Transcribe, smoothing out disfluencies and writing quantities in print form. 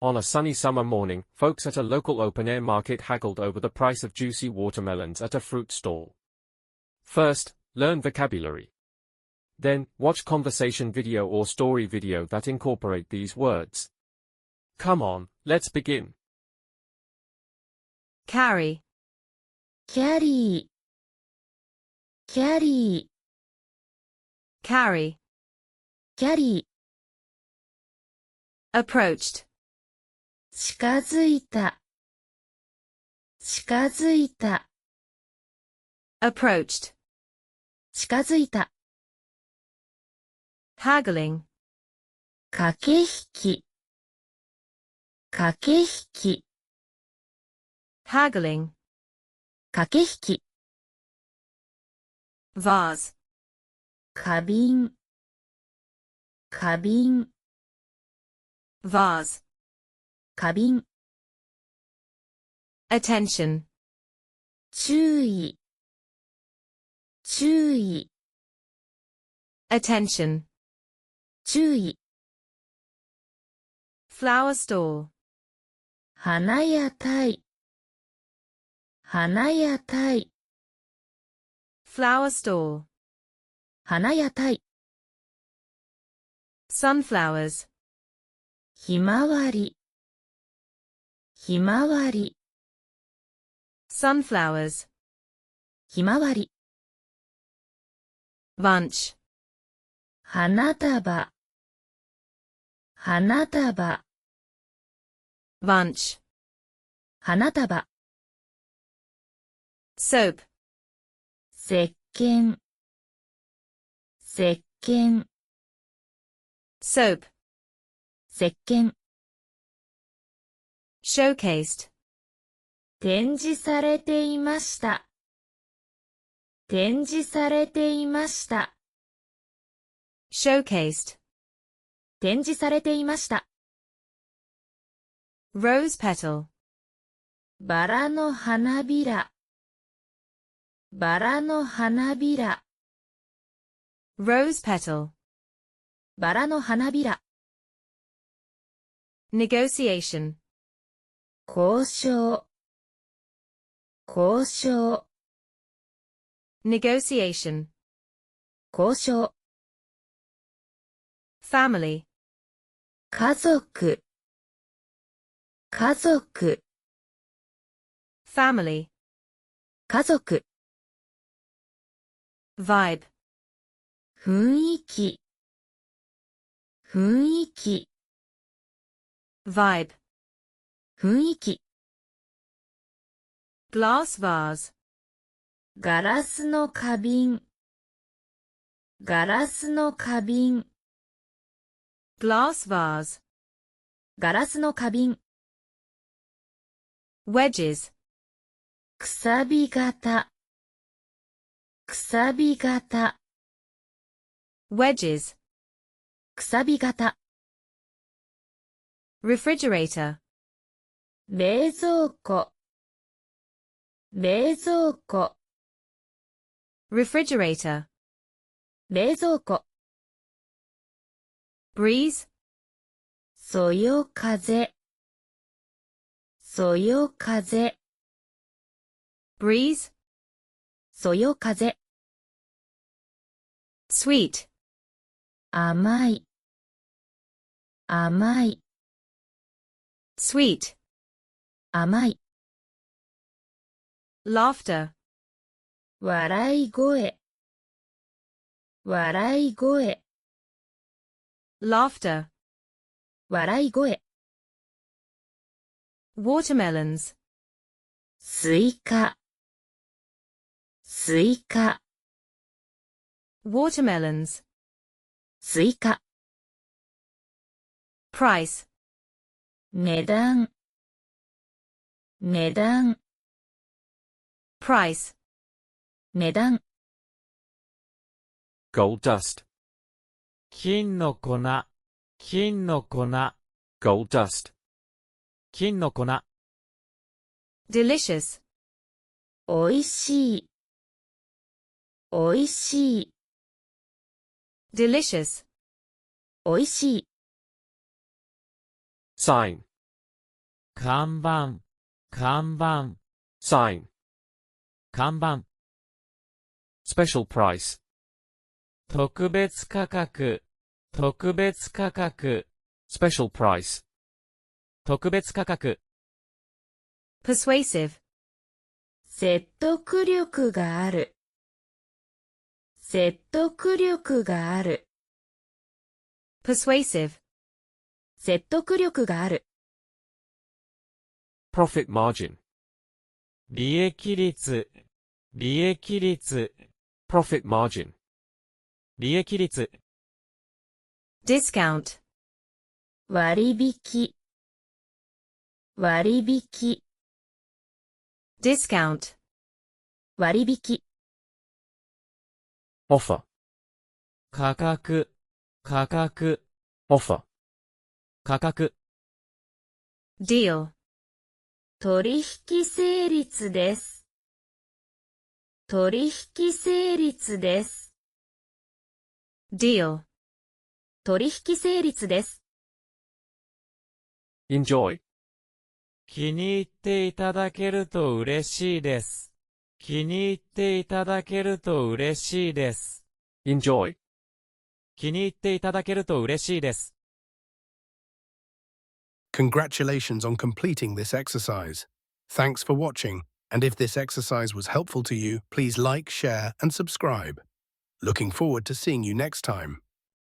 On a sunny summer morning, folks at a local open-air market haggled over the price of juicy watermelons at a fruit stall. First, learn vocabulary. Then, watch conversation video or story video that incorporate these words. Come on, let's begin. Carry, キャリー、キャリー、 carry, キャリー、 approached, 近づいた、近づいた、 approached, 近づいた、 haggling, 駆け引き、駆け引き、 haggling, 駆け引き、 vase, 花瓶、花瓶、 vase, 花瓶、 attention, 注意、注意、 attention, 注意、 flower stall, 花屋台、花屋台、 flower stall, 花屋台、 sunflowers, ひまわり、ひまわり、 sunflowers, ひまわり、 bunch, 花束、花束、 bunch, 花束、 soap, 石鹸、石鹸、 soap, 石鹸、 showcased, 展示されていました。展示されていました。 showcased, 展示されていました。 rose petal, バラの花びら、バラの花びら、 rose petal, バラの花びら、 negotiation, 交渉、交渉、 negotiation, 交渉、 family, 家族、家族、 family, 家族、 vibe, 雰囲気、雰囲気、 vibe, 雰囲気、 glass vase, ガラスの花瓶、ガラスの花瓶、 glass vase, ガラスの花瓶、 wedges, くさび型、くさび型、 wedges, くさび型、 refrigerator, 冷蔵庫、冷蔵庫、 refrigerator, 冷蔵庫、 breeze, そよ風、そよ風、 breeze, そよ風、 sweet, 甘い、甘い、 sweet, 甘い、 laughter, 笑い声、笑い声、 laughter, 笑い声、 watermelons, スイカ、スイカ、 watermelons, スイカ、 price, 値段、値段、 price, 値段、 Gold dust. 金の粉、金の粉、 Gold dust. 金の粉、 delicious, おいしい、おいしい、 delicious, おいしい、 Sign. 看板、看板、 sign, 看板、 special price, 特別価格、特別価格、 special price, 特別価格、 persuasive, 説得力がある。説得力がある。persuasive, 説得力がある。profit margin, 利益率、利益率、 profit margin, 利益率、 discount, 割引。割引。discount, 割引。offer, 価格、価格、 offer, 価格、 deal, 取引成立です。取引成立です。deal, 取引成立です。enjoy, 気に入っていただけると嬉しいです。気に入っていただけると嬉しいです。 enjoy. 気に入っていただけると嬉しいです。 Congratulations on completing this exercise. Thanks for watching, and if this exercise was helpful to you, please like, share, and subscribe. Looking forward to seeing you next time.